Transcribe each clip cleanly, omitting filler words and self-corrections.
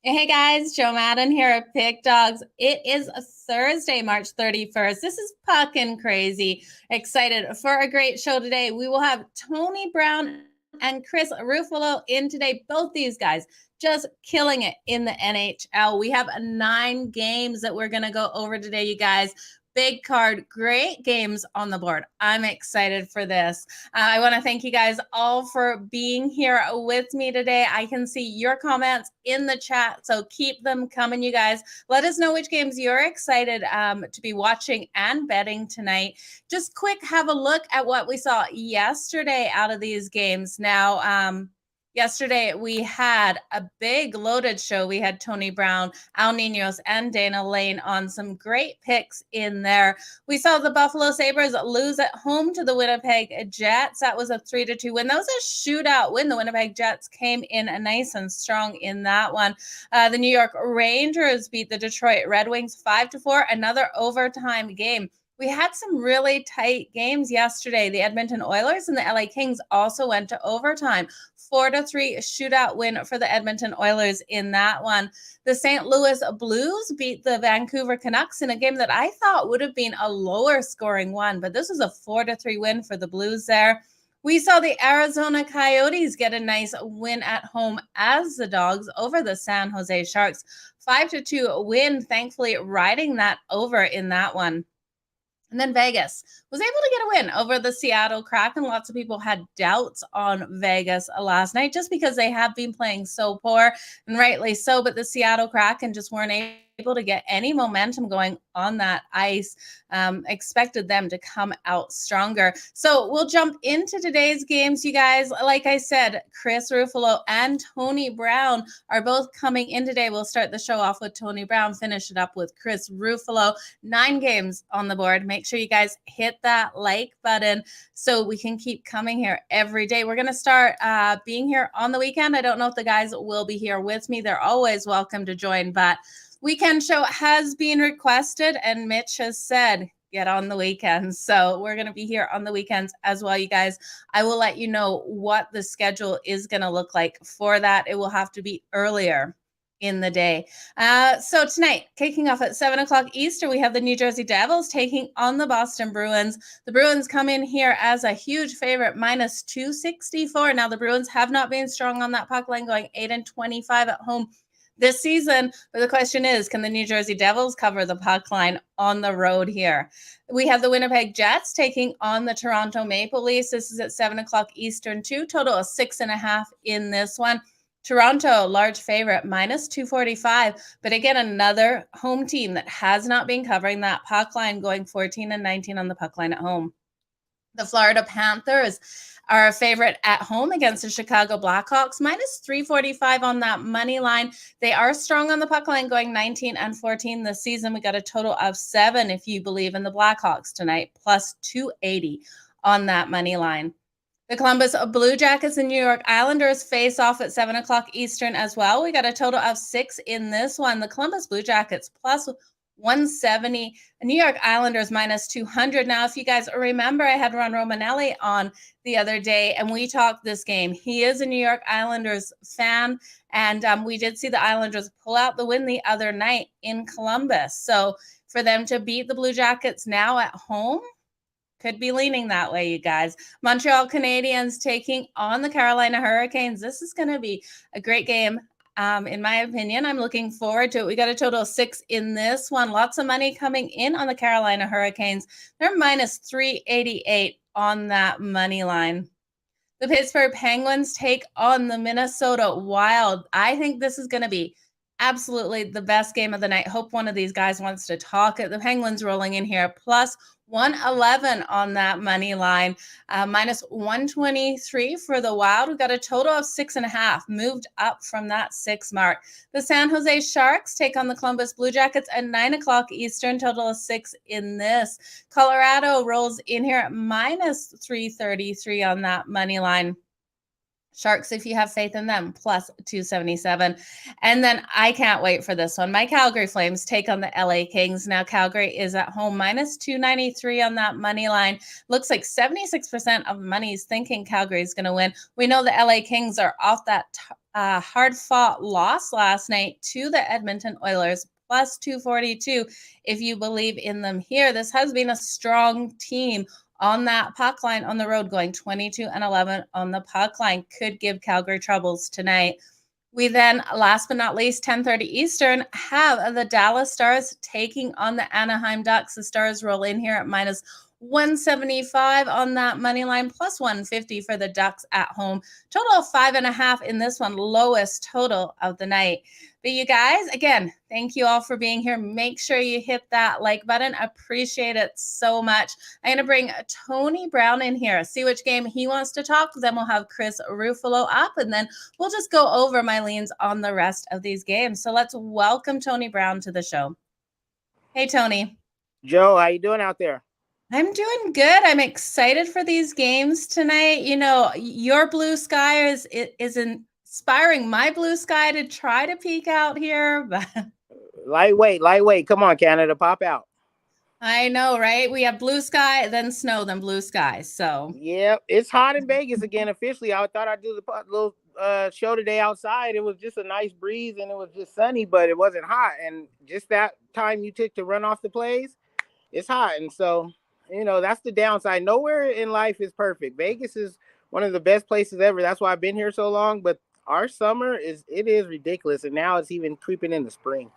Hey guys, Jo Madden here at Pick Dogs. It is a Thursday, March 31st. This is Puckin crazy. Excited for a great show today. We will have Tony Brown and Chris Ruffalo in today. Both these guys just killing it in the NHL. We have 9 games that we're going to go over today, you guys. Big card, great games on the board. I'm excited for this. I want to thank you guys all for being here with me today. I can see your comments in the chat, so keep them coming, you guys. Let us know which games you're excited to be watching and betting tonight. Just quick, have a look at what we saw yesterday out of these games. Now, yesterday, we had a big loaded show. We had Tony Brown, Al Ninos, and Dana Lane on some great picks in there. We saw the Buffalo Sabres lose at home to the Winnipeg Jets. That was a 3-2 win. That was a shootout win. The Winnipeg Jets came in nice and strong in that one. The New York Rangers beat the Detroit Red Wings 5-4, another overtime game. We had some really tight games yesterday. The Edmonton Oilers and the LA Kings also went to overtime. 4-3 shootout win for the Edmonton Oilers in that one. The St. Louis Blues beat the Vancouver Canucks in a game that I thought would have been a lower scoring one, but this was a 4-3 win for the Blues there. We saw the Arizona Coyotes get a nice win at home as the Dogs over the San Jose Sharks. 5-2 win, thankfully riding that over in that one. And then Vegas was able to get a win over the Seattle Kraken. Lots of people had doubts on Vegas last night just because they have been playing so poor, and rightly so. But the Seattle Kraken just weren't able to get any momentum going on that ice. Expected them to come out stronger. So we'll jump into today's games, you guys. Like I said, Chris Ruffalo and Tony Brown are both coming in today. We'll start the show off with Tony Brown, finish it up with Chris Ruffalo. 9 games on the board. Make sure you guys hit that like button so we can keep coming here every day. We're going to start being here on the weekend. I don't know if the guys will be here with me. They're always welcome to join, but weekend show has been requested, and Mitch has said get on the weekends. So we're going to be here on the weekends as well, you guys. I will let you know what the schedule is going to look like for that. It will have to be earlier in the day. So tonight, kicking off at 7 o'clock Eastern, we have the New Jersey Devils taking on the Boston Bruins. The Bruins come in here as a huge favorite, minus 264. Now, the Bruins have not been strong on that puck line, going 8-25 at home this season. But the question is, can the New Jersey Devils cover the puck line on the road here? We have the Winnipeg Jets taking on the Toronto Maple Leafs. This is at 7 o'clock Eastern too. Total of 6.5 in this one. Toronto, large favorite, minus 245. But again, another home team that has not been covering that puck line, going 14-19 on the puck line at home. The Florida Panthers are a favorite at home against the Chicago Blackhawks, minus 345 on that money line. They are strong on the puck line, going 19-14 this season. We got a total of 7 if you believe in the Blackhawks tonight, plus 280 on that money line. The Columbus Blue Jackets and New York Islanders face off at 7 o'clock Eastern as well. We got a total of 6 in this one. The Columbus Blue Jackets plus 170, New York Islanders minus 200. Now, if you guys remember, I had Ron Romanelli on the other day, and we talked this game. He is a New York Islanders fan, and we did see the Islanders pull out the win the other night in Columbus. So for them to beat the Blue Jackets now at home, could be leaning that way, you guys. Montreal Canadiens taking on the Carolina Hurricanes. This is going to be a great game. In my opinion, I'm looking forward to it. We got a total of 6 in this one. Lots of money coming in on the Carolina Hurricanes. They're minus 388 on that money line. The Pittsburgh Penguins take on the Minnesota Wild. I think this is going to be absolutely the best game of the night. Hope one of these guys wants to talk it. The Penguins rolling in here, plus 111 on that money line, minus 123 for the Wild. We've got a total of 6.5, moved up from that 6 mark. The San Jose Sharks take on the Columbus Blue Jackets at 9 o'clock Eastern, total of 6 in this. Colorado rolls in here at minus 333 on that money line. Sharks, if you have faith in them, plus 277. And then I can't wait for this one. My Calgary Flames take on the LA Kings. Now, Calgary is at home, minus 293 on that money line. Looks like 76% of money is thinking Calgary is going to win. We know the LA Kings are off that hard-fought loss last night to the Edmonton Oilers, plus 242. If you believe in them here, this has been a strong team on that puck line on the road, going 22-11 on the puck line. Could give Calgary troubles tonight. We then, last but not least, 10:30 Eastern, have the Dallas Stars taking on the Anaheim Ducks. The Stars roll in here at minus 175 on that money line, plus 150 for the Ducks at home. Total of 5.5 in this one, lowest total of the night. But you guys, again, thank you all for being here. Make sure you hit that like button. Appreciate it so much. I'm going to bring Tony Brown in here, see which game he wants to talk. Then we'll have Chris Ruffalo up, and then we'll just go over my leans on the rest of these games. So let's welcome Tony Brown to the show. Hey, Tony. Joe, how you doing out there? I'm doing good. I'm excited for these games tonight. You know, your blue sky is inspiring my blue sky to try to peek out here. But lightweight. Come on, Canada, pop out. I know, right? We have blue sky, then snow, then blue sky. So yeah, it's hot in Vegas again. Officially, I thought I'd do the little show today outside. It was just a nice breeze and it was just sunny, but it wasn't hot. And just that time you took to run off the plays, it's hot. And so, you know, that's the downside. Nowhere in life is perfect. Vegas is one of the best places ever. That's why I've been here so long. But our summer is ridiculous, and now it's even creeping into spring.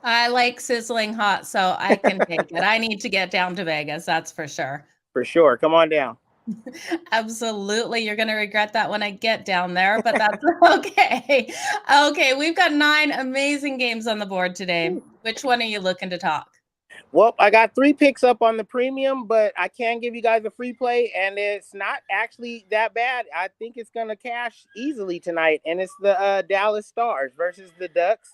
I like sizzling hot, so I can take it. I need to get down to Vegas, that's for sure. For sure. Come on down. Absolutely. You're going to regret that when I get down there, but that's okay. Okay, we've got 9 amazing games on the board today. Which one are you looking to talk? Well, I got 3 picks up on the premium, but I can give you guys a free play, and it's not actually that bad. I think it's going to cash easily tonight, and it's the Dallas Stars versus the Ducks.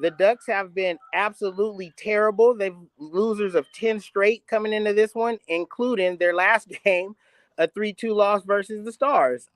The Ducks have been absolutely terrible. They've losers of 10 straight coming into this one, including their last game, a 3-2 loss versus the Stars.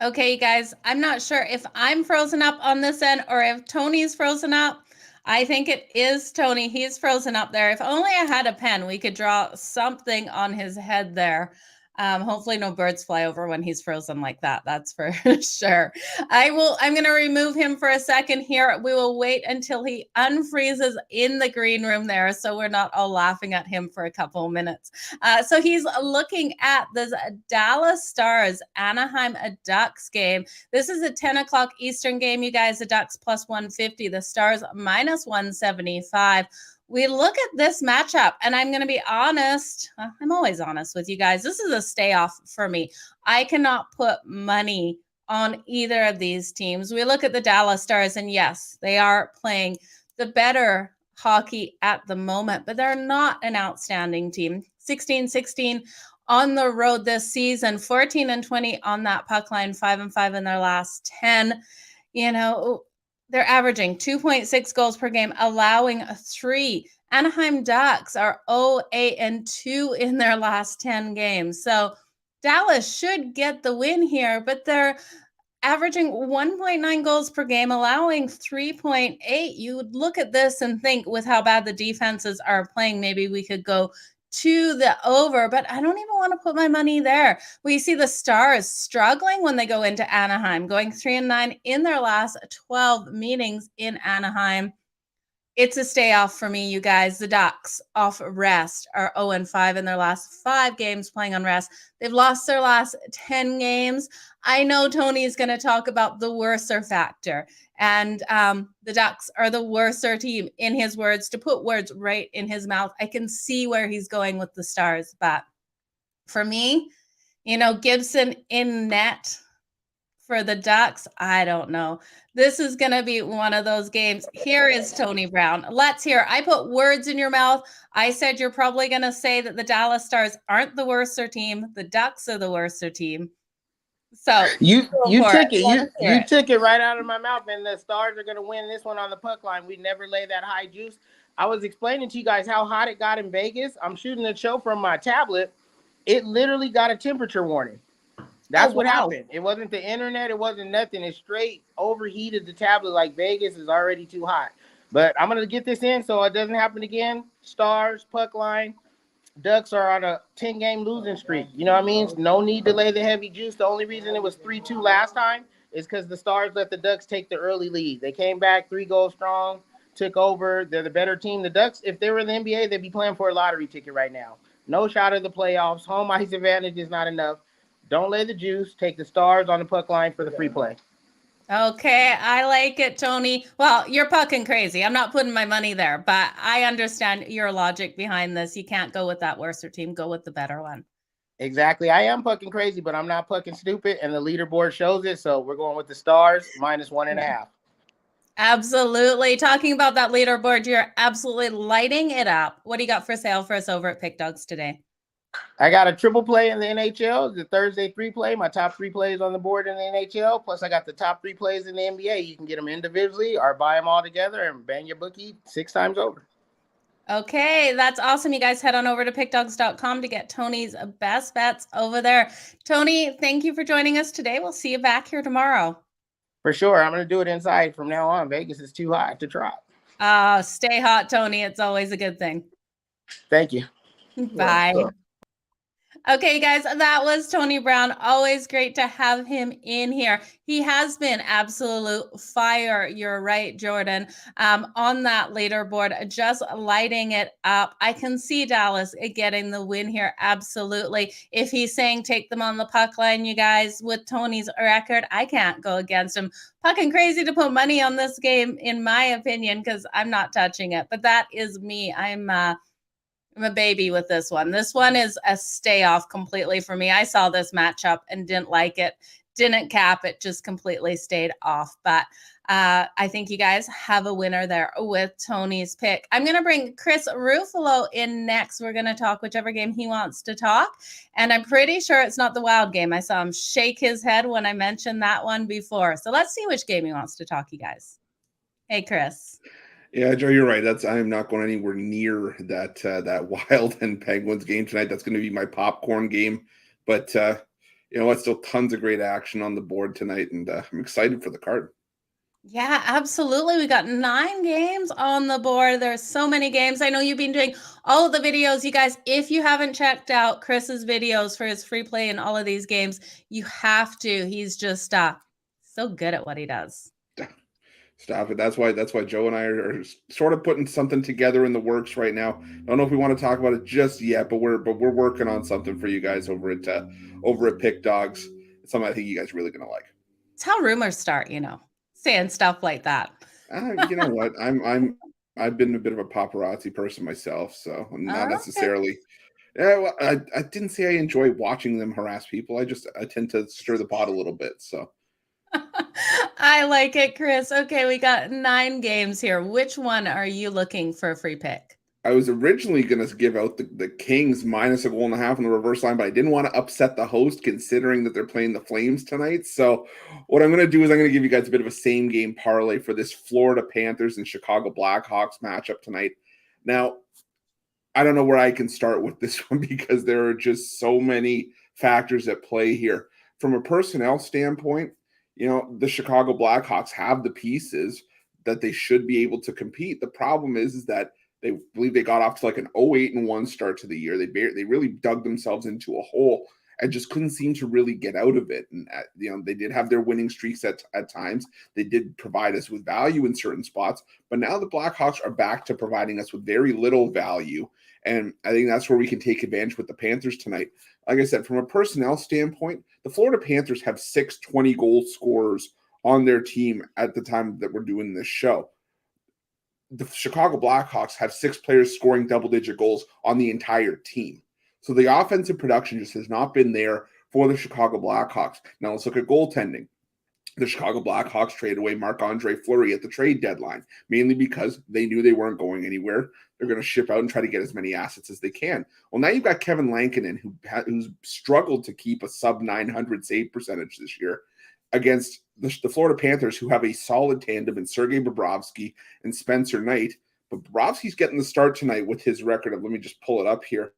Okay, you guys, I'm not sure if I'm frozen up on this end or if Tony's frozen up. I think it is Tony. He's frozen up there. If only I had a pen, we could draw something on his head there. Hopefully no birds fly over when he's frozen like that. That's for sure. I'm going to remove him for a second here. We will wait until he unfreezes in the green room there, so we're not all laughing at him for a couple of minutes. So he's looking at this Dallas Stars Anaheim Ducks game. This is a 10 o'clock Eastern game, you guys. The Ducks plus 150, the Stars minus 175. We look at this matchup, and I'm going to be honest. I'm always honest with you guys. This is a stay off for me. I cannot put money on either of these teams. We look at the Dallas Stars, and yes, they are playing the better hockey at the moment, but they're not an outstanding team. 16-16 on the road this season, 14-20 on that puck line, 5-5 in their last 10. You know, they're averaging 2.6 goals per game, allowing 3. Anaheim Ducks are 0-8-2 in their last 10 games. So Dallas should get the win here, but they're averaging 1.9 goals per game, allowing 3.8. You would look at this and think, with how bad the defenses are playing, maybe we could go to the over, but I don't even want to put my money there. We see the Stars struggling when they go into Anaheim, going 3-9 in their last 12 meetings in Anaheim. It's a stay off for me, you guys. The Ducks, off rest, are 0-5 in their last 5 games playing on rest. They've lost their last 10 games. I know Tony's going to talk about the worser factor, and the Ducks are the worser team, in his words, to put words right in his mouth. I can see where he's going with the Stars, but for me, you know, Gibson in net for the Ducks, I don't know. This is going to be one of those games. Here is Tony Brown. Let's hear. I put words in your mouth. I said you're probably going to say that the Dallas Stars aren't the worser team. The Ducks are the worser team. So you took it. You took it right out of my mouth, and the Stars are going to win this one on the puck line. We never lay that high juice. I was explaining to you guys how hot it got in Vegas. I'm shooting the show from my tablet. It literally got a temperature warning. That's what happened. It wasn't the internet. It wasn't nothing. It straight overheated the tablet. Like, Vegas is already too hot. But I'm going to get this in so it doesn't happen again. Stars, puck line. Ducks are on a 10-game losing streak. You know what I mean? No need to lay the heavy juice. The only reason it was 3-2 last time is because the Stars let the Ducks take the early lead. They came back 3 goals strong, took over. They're the better team. The Ducks, if they were in the NBA, they'd be playing for a lottery ticket right now. No shot at the playoffs. Home ice advantage is not enough. Don't lay the juice. Take the Stars on the puck line for the free play. Okay, I like it, Tony. Well, you're Puckin crazy. I'm not putting my money there, but I understand your logic behind this. You can't go with that worser team. Go with the better one. Exactly. I am Puckin crazy, but I'm not Puckin stupid, and the leaderboard shows it. So we're going with the Stars -1.5. Absolutely. Talking about that leaderboard, you're absolutely lighting it up. What do you got for sale for us over at Pick Dogs today? I got a triple play in the NHL, the Thursday 3 play, my top 3 plays on the board in the NHL. Plus, I got the top 3 plays in the NBA. You can get them individually or buy them all together and bang your bookie 6 times over. Okay, that's awesome. You guys head on over to pickdogs.com to get Tony's best bets over there. Tony, thank you for joining us today. We'll see you back here tomorrow. For sure. I'm going to do it inside from now on. Vegas is too hot to try. Stay hot, Tony. It's always a good thing. Thank you. Bye. Okay, guys, that was Tony Brown. Always great to have him in here. He has been absolute fire. You're right, Jordan, on that leaderboard, just lighting it up. I can see Dallas getting the win here. Absolutely. If he's saying take them on the puck line, you guys, with Tony's record, I can't go against him. Puckin crazy to put money on this game, in my opinion, because I'm not touching it. But that is me. I'm a baby with this one. This one is a stay off completely for me. I saw this matchup and didn't like it, didn't cap it, just completely stayed off. But I think you guys have a winner there with Tony's pick. I'm going to bring Chris Ruffalo in next. We're going to talk whichever game he wants to talk. And I'm pretty sure it's not the Wild game. I saw him shake his head when I mentioned that one before. So let's see which game he wants to talk, you guys. Hey, Chris. Yeah, Joe, you're right. I am not going anywhere near that Wild and Penguins game tonight. That's going to be my popcorn game. But you know what? Still tons of great action on the board tonight, and I'm excited for the card. Yeah, absolutely. We got 9 games on the board. There's so many games. I know you've been doing all of the videos. You guys, if you haven't checked out Chris's videos for his free play in all of these games, you have to. He's just so good at what he does. Stop it. That's why Joe and I are sort of putting something together in the works right now. Don't know if we want to talk about it just yet, but we're working on something for you guys over at Pick Dogs. It's something I think you guys are really going to like. It's how rumors start, saying stuff like that. You know what? I've been a bit of a paparazzi person myself, so not necessarily. Yeah, well, I didn't say I enjoy watching them harass people. I tend to stir the pot a little bit, so. I like it, Chris. Okay, we got 9 games here. Which one are you looking for a free pick? I was originally going to give out the Kings -1.5 on the reverse line, but I didn't want to upset the host considering that they're playing the Flames tonight. So what I'm going to do is I'm going to give you guys a bit of a same game parlay for this Florida Panthers and Chicago Blackhawks matchup tonight. Now, I don't know where I can start with this one because there are just so many factors at play here. From a personnel standpoint, the Chicago Blackhawks have the pieces that they should be able to compete. The problem is that they believe they got off to like an 0-8-1 start to the year. They really dug themselves into a hole and just couldn't seem to really get out of it. And they did have their winning streaks at times. They did provide us with value in certain spots, but now the Blackhawks are back to providing us with very little value. And I think that's where we can take advantage with the Panthers tonight. Like I said, from a personnel standpoint, the Florida Panthers have 6 20-goal scorers on their team at the time that we're doing this show. The Chicago Blackhawks have 6 players scoring double-digit goals on the entire team. So the offensive production just has not been there for the Chicago Blackhawks. Now let's look at goaltending. The Chicago Blackhawks traded away Marc-Andre Fleury at the trade deadline, mainly because they knew they weren't going anywhere. They're going to ship out and try to get as many assets as they can. Well, now you've got Kevin Lankinen, who's struggled to keep a sub-900 save percentage this year against the Florida Panthers, who have a solid tandem in Sergei Bobrovsky and Spencer Knight. But Bobrovsky's getting the start tonight with his record of, let me just pull it up here,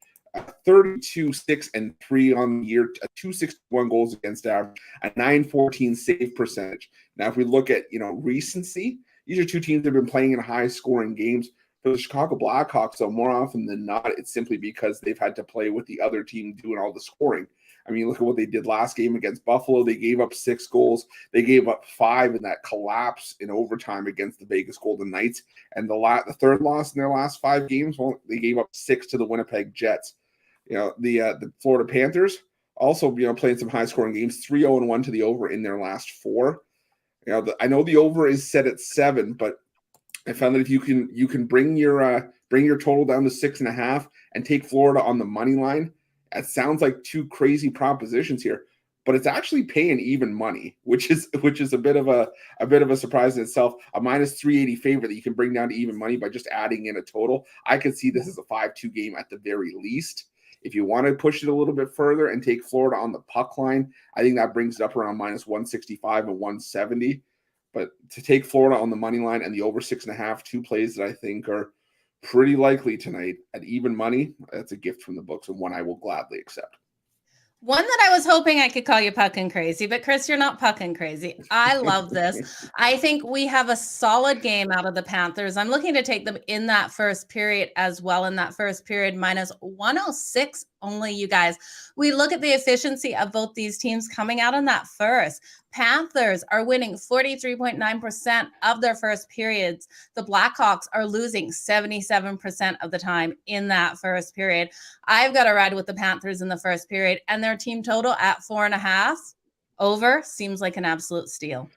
32-6-3 on the year, 261 goals against average, a 914 save percentage. Now, if we look at recency, these are two teams that have been playing in high-scoring games For the Chicago Blackhawks, though, more often than not, it's simply because they've had to play with the other team doing all the scoring. I mean, look at what they did last game against Buffalo. They gave up 6 goals. They gave up 5 in that collapse in overtime against the Vegas Golden Knights. And the third loss in their last 5 games, well, they gave up 6 to the Winnipeg Jets. The Florida Panthers also, playing some high-scoring games, 3-0-1 to the over in their last 4. I know the over is set at 7, but I found that if you can bring your total down to 6.5 and take Florida on the money line, it sounds like 2 crazy propositions here, but it's actually paying even money, which is a bit of a surprise in itself. A -380 favorite that you can bring down to even money by just adding in a total. I could see this as a 5-2 game at the very least. If you want to push it a little bit further and take Florida on the puck line, I think that brings it up around -165 and 170. But to take Florida on the money line and the over 6.5, 2 plays that I think are pretty likely tonight at even money, that's a gift from the books and one I will gladly accept. One that I was hoping I could call you Puckin crazy, but Chris, you're not Puckin crazy. I love this. I think we have a solid game out of the Panthers. I'm looking to take them in that first period as well. In that first period, -106 only, you guys. We look at the efficiency of both these teams coming out in that first. Panthers are winning 43.9% of their first periods. The Blackhawks are losing 77% of the time in that first period. I've got to ride with the Panthers in the first period, and their team total at 4.5 over seems like an absolute steal.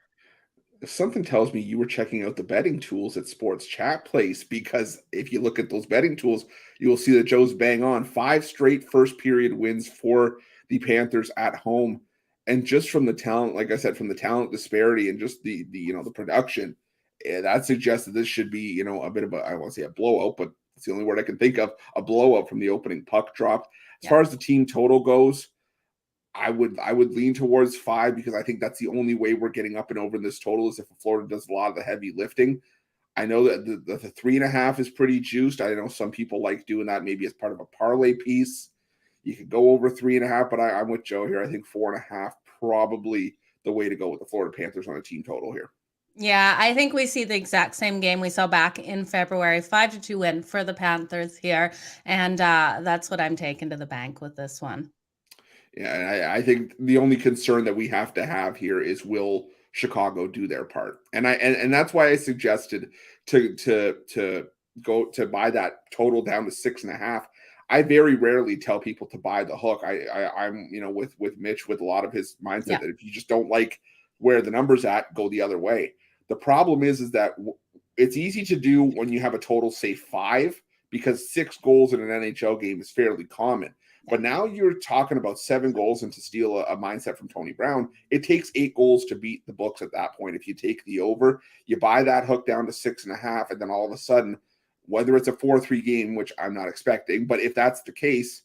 Something tells me you were checking out the betting tools at Sports Chat Place, because if you look at those betting tools, you will see that Joe's bang on 5 straight first period wins for the Panthers at home. And just from the talent, like I said, from the talent disparity and just the production, that suggests that this should be, a bit of I want to say a blowout, but it's the only word I can think of, a blowout from the opening puck drop. As far as the team total goes, I would lean towards 5, because I think that's the only way we're getting up and over in this total is if Florida does a lot of the heavy lifting. I know that the 3.5 is pretty juiced. I know some people like doing that maybe as part of a parlay piece. You could go over 3.5, but I'm with Joe here. I think 4.5 probably the way to go with the Florida Panthers on a team total here. Yeah, I think we see the exact same game we saw back in February, 5-2 win for the Panthers here. And that's what I'm taking to the bank with this one. Yeah, and I think the only concern that we have to have here is, will Chicago do their part? And that's why I suggested to go to buy that total down to 6.5. I very rarely tell people to buy the hook. I'm with Mitch, with a lot of his mindset that if you just don't like where the number's at, go the other way. The problem is that it's easy to do when you have a total, say 5, because 6 goals in an NHL game is fairly common. But now you're talking about 7 goals, and to steal a mindset from Tony Brown, it takes 8 goals to beat the books at that point. If you take the over, you buy that hook down to 6.5, and then all of a sudden, whether it's a 4-3 game, which I'm not expecting, but if that's the case,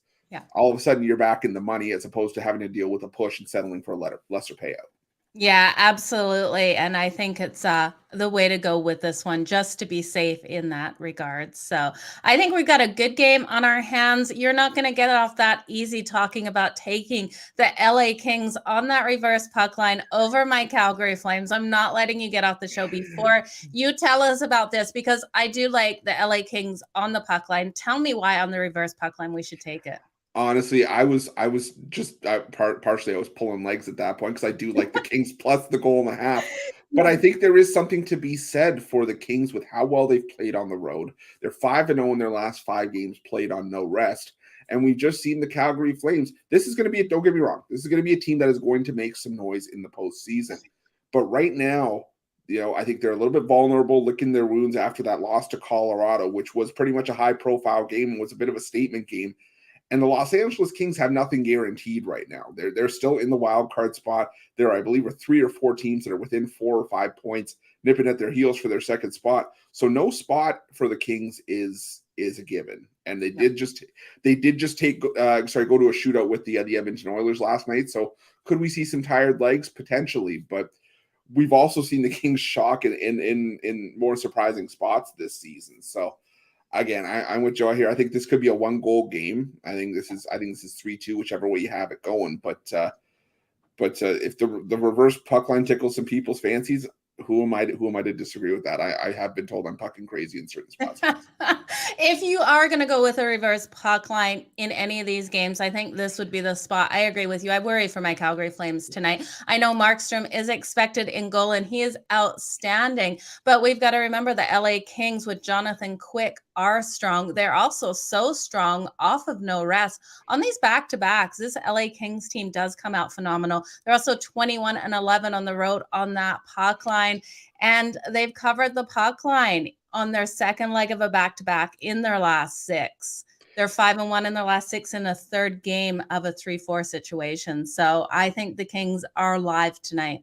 all of a sudden you're back in the money, as opposed to having to deal with a push and settling for a lesser payout. Yeah, absolutely. And I think it's the way to go with this one, just to be safe in that regard. So I think we've got a good game on our hands. You're not going to get off that easy talking about taking the LA Kings on that reverse puck line over my Calgary Flames. I'm not letting you get off the show before you tell us about this, because I do like the LA Kings on the puck line. Tell me why on the reverse puck line we should take it. Honestly, I was just partially I was pulling legs at that point, because I do like the Kings plus the 1.5. But I think there is something to be said for the Kings with how well they've played on the road. They're 5-0 in their last 5 games played on no rest. And we've just seen the Calgary Flames. This is going to be, don't get me wrong, this is going to be a team that is going to make some noise in the postseason. But right now, I think they're a little bit vulnerable, licking their wounds after that loss to Colorado, which was pretty much a high-profile game and was a bit of a statement game. And the Los Angeles Kings have nothing guaranteed right now. They're still in the wild card spot. There, I believe, are 3 or 4 teams that are within 4 or 5 points, nipping at their heels for their second spot. So no spot for the Kings is a given. And they did just go to a shootout with the Edmonton Oilers last night. So could we see some tired legs? Potentially, but we've also seen the Kings shock in more surprising spots this season. So again, I'm with Joe here. I think this could be a 1-goal game. I think this is 3-2, whichever way you have it going. But if the reverse puck line tickles some people's fancies, who am I to disagree with that? I have been told I'm pucking crazy in certain spots. If you are going to go with a reverse puck line in any of these games, I think this would be the spot. I agree with you. I worry for my Calgary Flames tonight. I know Markstrom is expected in goal, and he is outstanding. But we've got to remember the LA Kings with Jonathan Quick are strong. They're also so strong off of no rest. On these back-to-backs, this LA Kings team does come out phenomenal. They're also 21-11 on the road on that puck line, and they've covered the puck line on their second leg of a back-to-back in their last 6. They're 5-1 in their last 6 in a third game of a 3-4 situation. So I think the Kings are live tonight.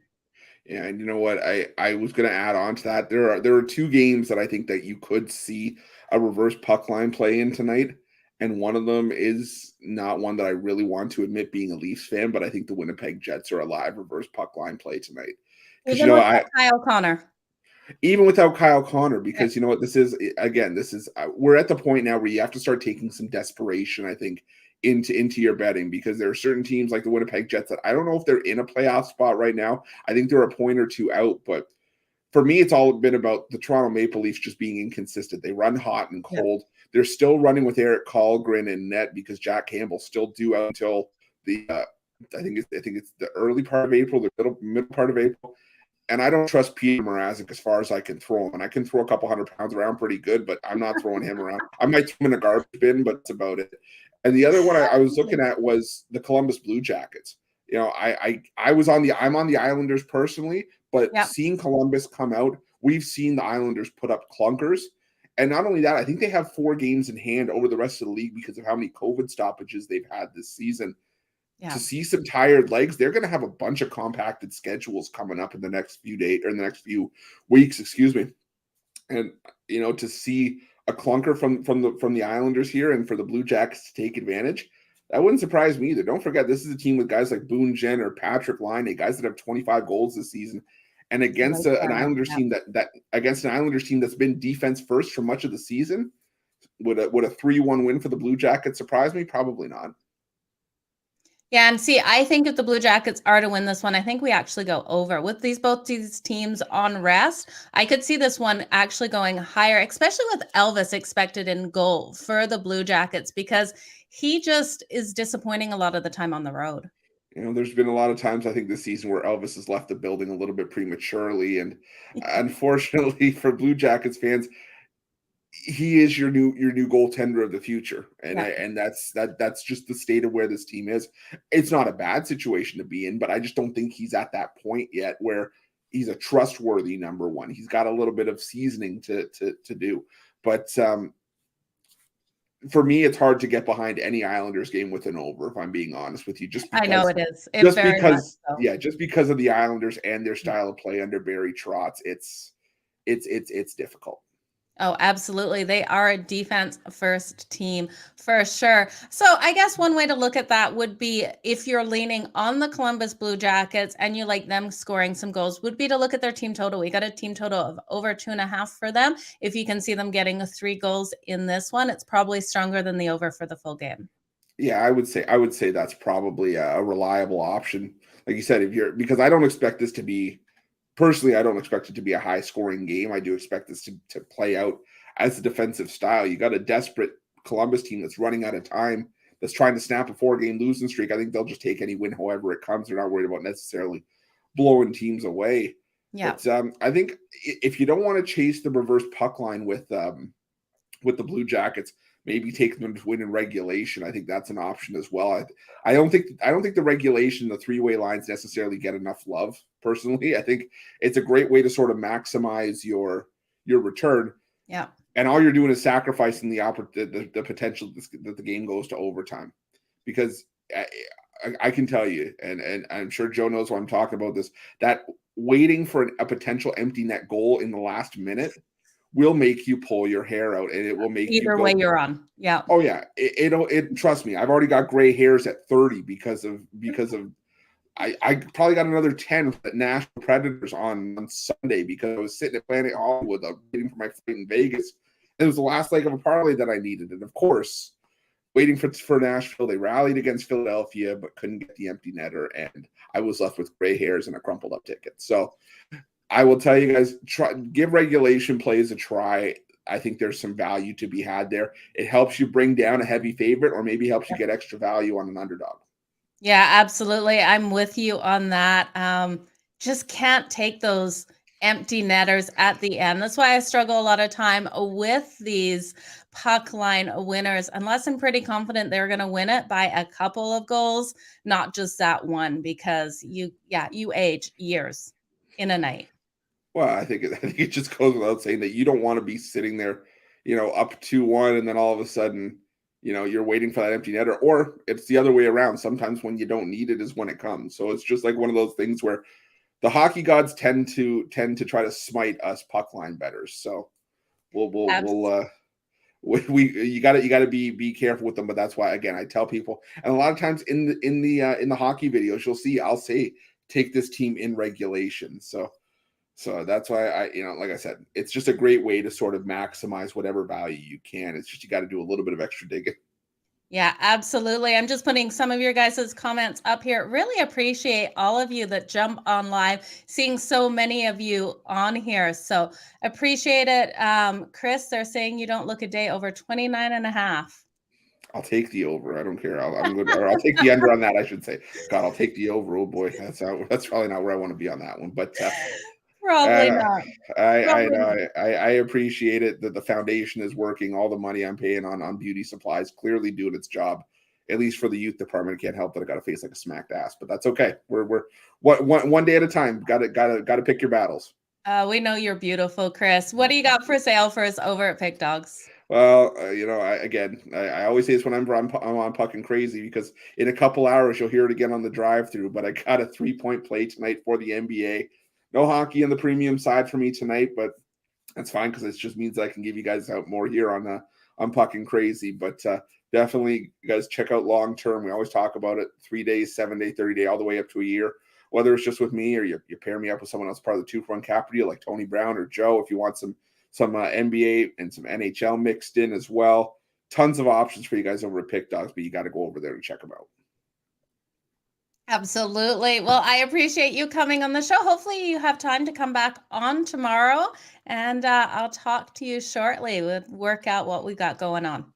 Yeah, and you know what? I was going to add on to that. There are 2 games that I think that you could see a reverse puck line play in tonight, and one of them is not one that I really want to admit being a Leafs fan, but I think the Winnipeg Jets are a live reverse puck line play tonight. Even with Kyle Connor. Even without Kyle Connor, because you know what, this is we're at the point now where you have to start taking some desperation, I think, into your betting, because there are certain teams like the Winnipeg Jets that I don't know if they're in a playoff spot right now. I think they're a point or 2 out, but for me, it's all been about the Toronto Maple Leafs just being inconsistent. They run hot and cold. Yeah. They're still running with Eric Kallgren in net because Jack Campbell's still due out until the I think it's the early part of April, the middle part of April. And I don't trust Peter Mrazek as far as I can throw him. And I can throw a couple 100 pounds around pretty good, but I'm not throwing him around. I might throw him in a garbage bin, but that's about it. And the other one I was looking at was the Columbus Blue Jackets. You know, I'm on the Islanders personally, but seeing Columbus come out, we've seen the Islanders put up clunkers. And not only that, I think they have 4 games in hand over the rest of the league because of how many COVID stoppages they've had this season. Yeah. To see some tired legs, they're going to have a bunch of compacted schedules coming up in the next few days or in the next few weeks, And you know, to see a clunker from the Islanders here and for the Blue Jackets to take advantage, that wouldn't surprise me either. Don't forget, this is a team with guys like Boone Jen or Patrick Laine, guys that have 25 goals this season, and against an Islanders team that's been defense first for much of the season. Would a 3-1 win for the Blue Jackets surprise me? Probably not. Yeah, and see, I think if the Blue Jackets are to win this one, I think we actually go over. With both these teams on rest, I could see this one actually going higher, especially with Elvis expected in goal for the Blue Jackets, because he just is disappointing a lot of the time on the road. You know, there's been a lot of times I think this season where Elvis has left the building a little bit prematurely, and unfortunately for Blue Jackets fans, he is your new goaltender of the future, and that's just the state of where this team is. It's not a bad situation to be in, but I just don't think he's at that point yet where he's a trustworthy number one. He's got a little bit of seasoning to do, but for me, it's hard to get behind any Islanders game with an over, if I'm being honest with you. Just because, I know it is. Just because of the Islanders and their style of play under Barry Trotz, it's difficult. Oh, absolutely. They are a defense first team for sure. So I guess one way to look at that would be, if you're leaning on the Columbus Blue Jackets and you like them scoring some goals, would be to look at their team total. We got a team total of over 2.5 for them. If you can see them getting 3 goals in this one, it's probably stronger than the over for the full game. Yeah, I would say that's probably a reliable option. Like you said, because I don't expect this to be, personally, I don't expect it to be a high-scoring game. I do expect this to play out as a defensive style. You got a desperate Columbus team that's running out of time, that's trying to snap a 4-game losing streak. I think they'll just take any win however it comes. They're not worried about necessarily blowing teams away. Yeah. But I think if you don't want to chase the reverse puck line with the Blue Jackets, maybe take them to win in regulation. I think that's an option as well. I don't think the regulation, the 3-way lines necessarily get enough love. Personally, I think it's a great way to sort of maximize your return. Yeah. And all you're doing is sacrificing the potential that the game goes to overtime, because I can tell you, and I'm sure Joe knows why I'm talking about this, that waiting for a potential empty net goal in the last minute will make you pull your hair out, and it will make either way you're on. Yeah. Oh yeah. It trust me, I've already got gray hairs at 30 because of I probably got another 10 at Nashville Predators on Sunday because I was sitting at Planet Hollywood waiting for my flight in Vegas. It was the last leg of a parlay that I needed. And of course, waiting for Nashville, they rallied against Philadelphia, but couldn't get the empty netter. And I was left with gray hairs and a crumpled up ticket. So I will tell you guys, give regulation plays a try. I think there's some value to be had there. It helps you bring down a heavy favorite, or maybe helps you get extra value on an underdog. Yeah, absolutely. I'm with you on that. Just can't take those empty netters at the end. That's why I struggle a lot of time with these puck line winners, unless I'm pretty confident they're going to win it by a couple of goals, not just that one, because you age years in a night. Well, I think it just goes without saying that you don't want to be sitting there, up 2-1, and then all of a sudden, you're waiting for that empty netter, or it's the other way around. Sometimes when you don't need it is when it comes. So it's just like one of those things where the hockey gods tend to try to smite us puck line bettors. So you got to be careful with them. But that's why, again, I tell people, and a lot of times in the hockey videos, you'll see I'll say take this team in regulation. So that's why like I said, it's just a great way to sort of maximize whatever value you can. It's just you got to do a little bit of extra digging. Yeah, absolutely. I'm just putting some of your guys' comments up here. Really appreciate all of you that jump on live, seeing so many of you on here. So appreciate it. Chris, they're saying you don't look a day over 29.5. I'll take the over. I don't care. I'm good. Or I'll take the under on that, I should say. God, I'll take the over. Oh boy, that's probably not where I want to be on that one. But Probably not. I appreciate it that the foundation is working. All the money I'm paying on beauty supplies clearly doing its job, at least for the youth department. Can't help that I got to face like a smacked ass, but that's okay. We're one day at a time. Got to pick your battles. We know you're beautiful, Chris. What do you got for sale for us over at Pick Dogs? Well, I always say this when I'm on Puckin Crazy, because in a couple hours you'll hear it again on the drive-through. But I got a 3-point play tonight for the NBA. No hockey on the premium side for me tonight, but that's fine because it just means I can give you guys out more here on Puckin Crazy. But definitely, you guys check out long term. We always talk about it: 3 days, 7 day, 30 day, all the way up to a year. Whether it's just with me or you pair me up with someone else part of the 2-for-1 capper deal, like Tony Brown or Joe, if you want some NBA and some NHL mixed in as well. Tons of options for you guys over at Pick Dogs, but you got to go over there and check them out. Absolutely. Well, I appreciate you coming on the show. Hopefully you have time to come back on tomorrow, and I'll talk to you shortly. We'll work out what we got going on.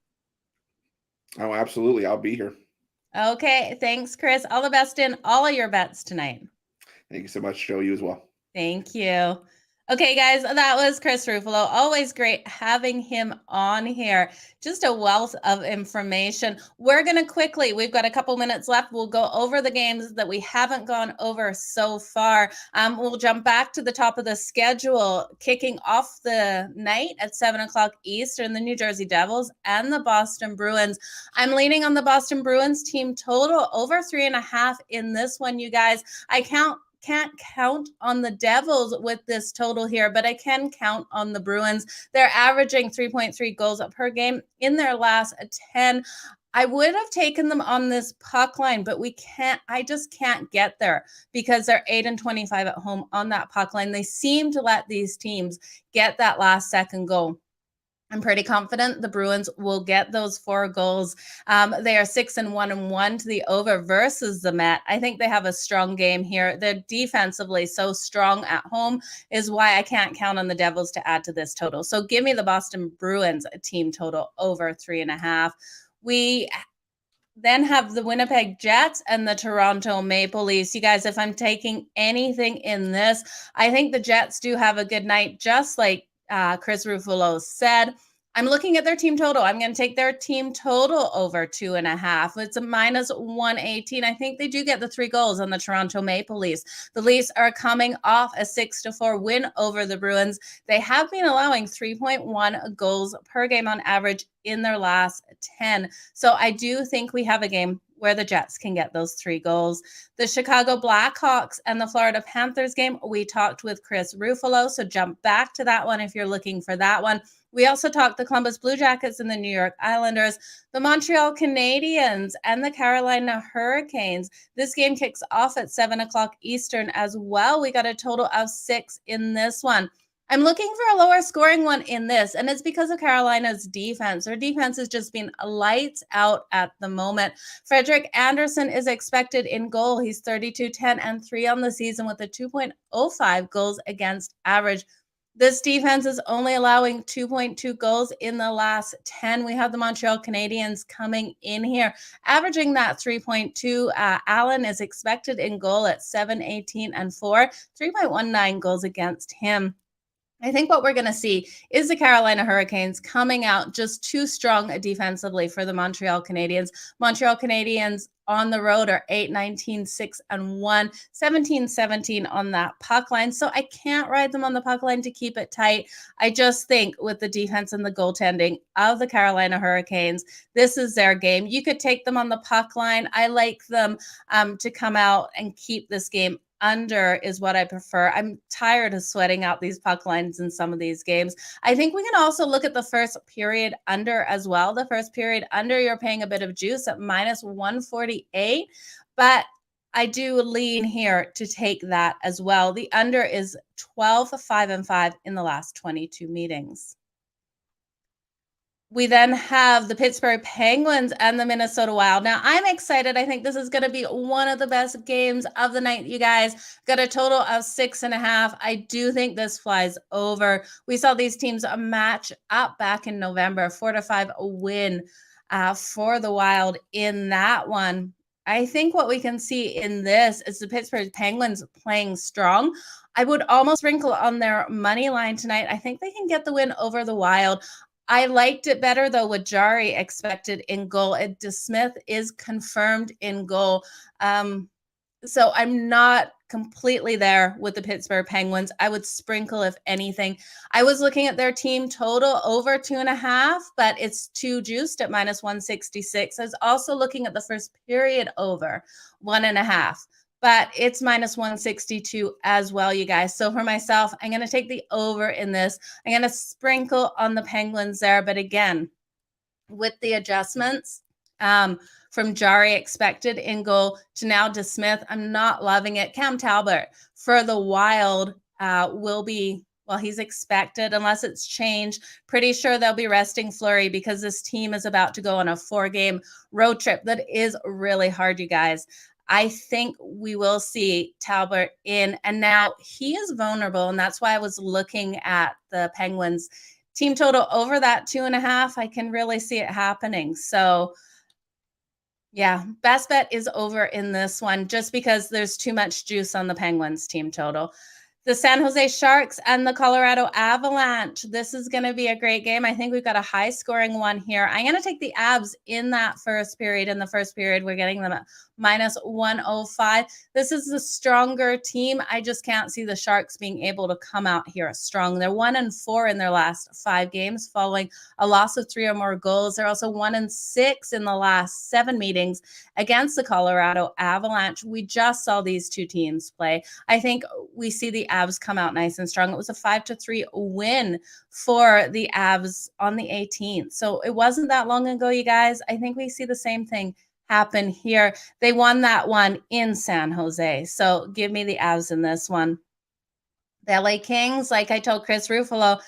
Oh, absolutely. I'll be here. Okay. Thanks, Chris. All the best in all of your bets tonight. Thank you so much, Joe. You as well. Thank you. Okay, guys, that was Chris Ruffalo. Always great having him on here. Just a wealth of information. We're going to we've got a couple minutes left. We'll go over the games that we haven't gone over so far. We'll jump back to the top of the schedule, kicking off the night at 7 o'clock Eastern, the New Jersey Devils and the Boston Bruins. I'm leaning on the Boston Bruins team total over 3.5 in this one, you guys. I can't count on the Devils with this total here, but I can count on the Bruins. They're averaging 3.3 goals per game in their last 10. I would have taken them on this puck line, but I just can't get there because they're 8-25 at home on that puck line. They seem to let these teams get that last second goal. I'm pretty confident the Bruins will get those 4 goals. They are 6-1-1 to the over versus the Met. I think they have a strong game here. They're defensively so strong at home is why I can't count on the Devils to add to this total. So give me the Boston Bruins team total over 3.5. We then have the Winnipeg Jets and the Toronto Maple Leafs. You guys, if I'm taking anything in this, I think the Jets do have a good night, just like Chris Ruffalo said. I'm looking at their team total. I'm going to take their team total over 2.5. It's a -118. I think they do get the 3 goals on the Toronto Maple Leafs. The Leafs are coming off a 6-4 win over the Bruins. They have been allowing 3.1 goals per game on average in their last 10. So I do think we have a game where the Jets can get those 3 goals. The Chicago Blackhawks and the Florida Panthers game, we talked with Chris Ruffalo, so jump back to that one if you're looking for that one. We also talked the Columbus Blue Jackets and the New York Islanders, the Montreal Canadiens, and the Carolina Hurricanes. This game kicks off at 7 o'clock Eastern as well. We got a total of 6 in this one. I'm looking for a lower scoring one in this, and it's because of Carolina's defense. Their defense has just been lights out at the moment. Frederick Anderson is expected in goal. He's 32, 10, and 3 on the season with a 2.05 goals against average. This defense is only allowing 2.2 goals in the last 10. We have the Montreal Canadiens coming in here, averaging that 3.2. Allen is expected in goal at 7, 18, and 4, 3.19 goals against him. I think what we're going to see is the Carolina Hurricanes coming out just too strong defensively for the Montreal Canadiens. Montreal Canadiens on the road are 8, 19, 6, and 1, 17, 17 on that puck line. So I can't ride them on the puck line to keep it tight. I just think with the defense and the goaltending of the Carolina Hurricanes, this is their game. You could take them on the puck line. I like them to come out and keep this game under is what I prefer. I'm tired of sweating out these puck lines in some of these games. I think we can also look at the first period under as well. The first period under, you're paying a bit of juice at minus 148, but I do lean here to take that as well. The under is 12, 5, and 5 in the last 22 meetings. We then have the Pittsburgh Penguins and the Minnesota Wild. Now, I'm excited. I think this is going to be one of the best games of the night, you guys. Got a total of 6.5. I do think this flies over. We saw these teams match up back in November, 4-5 win for the Wild in that one. I think what we can see in this is the Pittsburgh Penguins playing strong. I would almost sprinkle on their money line tonight. I think they can get the win over the Wild. I liked it better, though, with Jari expected in goal. And DeSmith is confirmed in goal. So I'm not completely there with the Pittsburgh Penguins. I would sprinkle, if anything. I was looking at their team total over 2.5, but it's too juiced at minus 166. I was also looking at the first period over 1.5. But it's minus 162 as well, you guys. So for myself, I'm going to take the over in this. I'm going to sprinkle on the Penguins there. But again, with the adjustments from Jari expected in goal to now DeSmith, I'm not loving it. Cam Talbot for the Wild will be, well, he's expected unless it's changed. Pretty sure they'll be resting Fleury because this team is about to go on a 4-game road trip that is really hard, you guys. I think we will see Talbot in, and now he is vulnerable, and that's why I was looking at the Penguins team total over that 2.5. I can really see it happening. So, yeah, best bet is over in this one just because there's too much juice on the Penguins team total. The San Jose Sharks and the Colorado Avalanche. This is going to be a great game. I think we've got a high-scoring one here. I'm going to take the Avs in that first period. In the first period, we're getting them at minus 105. This is the stronger team. I just can't see the Sharks being able to come out here strong. They're 1-4 in their last 5 games following a loss of 3 or more goals. They're also 1-6 in the last 7 meetings against the Colorado Avalanche. We just saw these two teams play. I think we see the Avs come out nice and strong. It was a 5-3 win for the Avs on the 18th. So it wasn't that long ago, you guys. I think we see the same thing happen here. They won that one in San Jose. So give me the Avs in this one. The LA Kings, like I told Chris Ruffalo,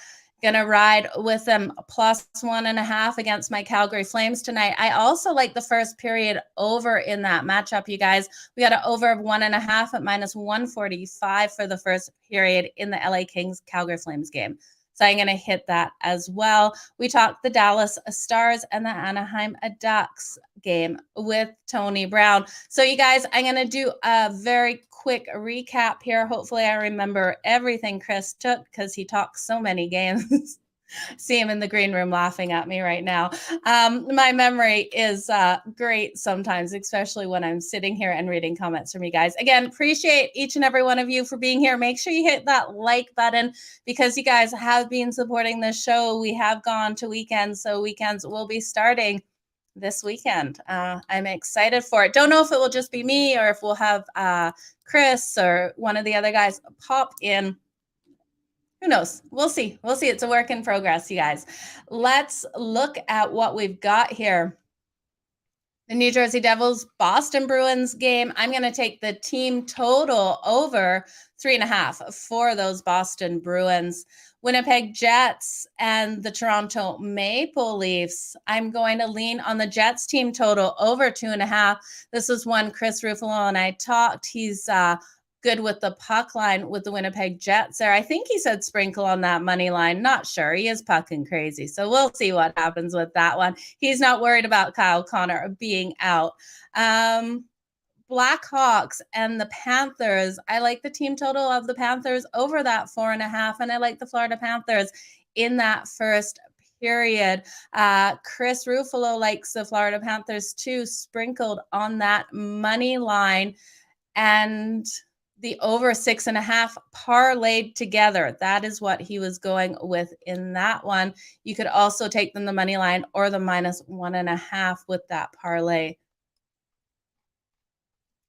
gonna ride with them plus 1.5 against my Calgary Flames tonight. I also like the first period over in that matchup, you guys. We got an over of 1.5 at minus 145 for the first period in the LA Kings Calgary Flames game. So I'm going to hit that as well. We talked the Dallas Stars and the Anaheim Ducks game with Tony Brown. So you guys, I'm going to do a very quick recap here. Hopefully I remember everything Chris took because he talks so many games. See him in the green room laughing at me right now. My memory is great sometimes, especially when I'm sitting here and reading comments from you guys. Again, appreciate each and every one of you for being here. Make sure you hit that like button because you guys have been supporting this show. We have gone to weekends, so weekends will be starting this weekend. I'm excited for it. Don't know if it will just be me or if we'll have Chris or one of the other guys pop in. Who knows? We'll see. We'll see. It's a work in progress, you guys. Let's look at what we've got here. The New Jersey Devils Boston Bruins game, I'm going to take the team total over 3.5 for those Boston Bruins. Winnipeg Jets and the Toronto Maple Leafs, I'm going to lean on the Jets team total over 2.5. This is one Chris Ruffalo and I talked. He's good with the puck line with the Winnipeg Jets there. I think he said sprinkle on that money line. Not sure. He is Puckin crazy. So we'll see what happens with that one. He's not worried about Kyle Connor being out. Blackhawks and the Panthers. I like the team total of the Panthers over that 4.5. And I like the Florida Panthers in that first period. Chris Ruffalo likes the Florida Panthers too, sprinkled on that money line. And the over 6.5 parlayed together. That is what he was going with in that one. You could also take them the money line or the -1.5 with that parlay.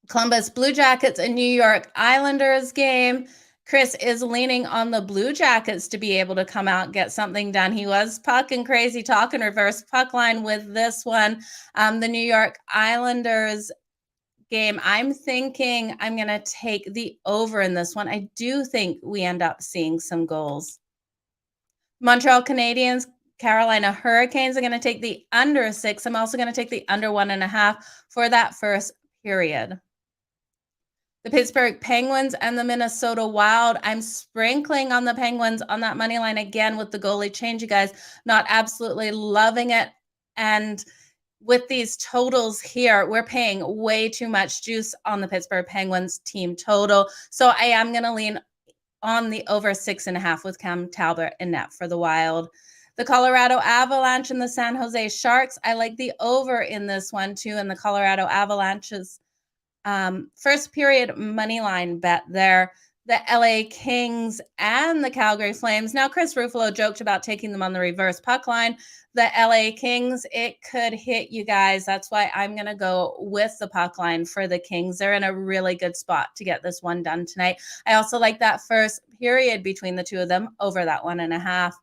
Columbus Blue Jackets and New York Islanders game. Chris is leaning on the Blue Jackets to be able to come out and get something done. He was Puckin crazy talking reverse puck line with this one. The New York Islanders game, I'm thinking I'm going to take the over in this one. I do think we end up seeing some goals. Montreal Canadiens, Carolina Hurricanes are going to take the under 6. I'm also going to take the under 1.5 for that first period. The Pittsburgh Penguins and the Minnesota Wild. I'm sprinkling on the Penguins on that money line again with the goalie change, you guys. Not absolutely loving it. And with these totals here, we're paying way too much juice on the Pittsburgh Penguins team total. So I am going to lean on the over 6.5 with Cam Talbot in net for the Wild. The Colorado Avalanche and the San Jose Sharks. I like the over in this one too. And the Colorado Avalanche's first period money line bet there. The LA Kings and the Calgary Flames. Now, Chris Ruffalo joked about taking them on the reverse puck line. The LA Kings, it could hit you guys. That's why I'm going to go with the puck line for the Kings. They're in a really good spot to get this one done tonight. I also like that first period between the two of them over that 1.5.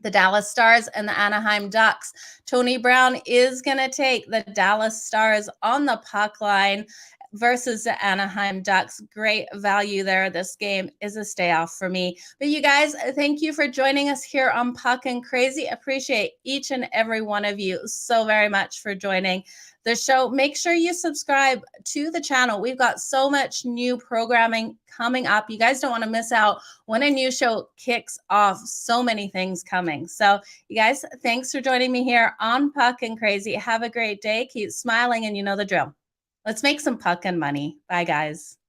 The Dallas Stars and the Anaheim Ducks. Tony Brown is going to take the Dallas Stars on the puck line versus the Anaheim Ducks. Great value there. This game is a stay off for me. But you guys, thank you for joining us here on Puckin Crazy. Appreciate each and every one of you so very much for joining the show. Make sure you subscribe to the channel. We've got so much new programming coming up. You guys don't want to miss out when a new show kicks off. So many things coming. So you guys, thanks for joining me here on Puckin Crazy. Have a great day. Keep smiling and you know the drill. Let's make some Puckin money. Bye, guys.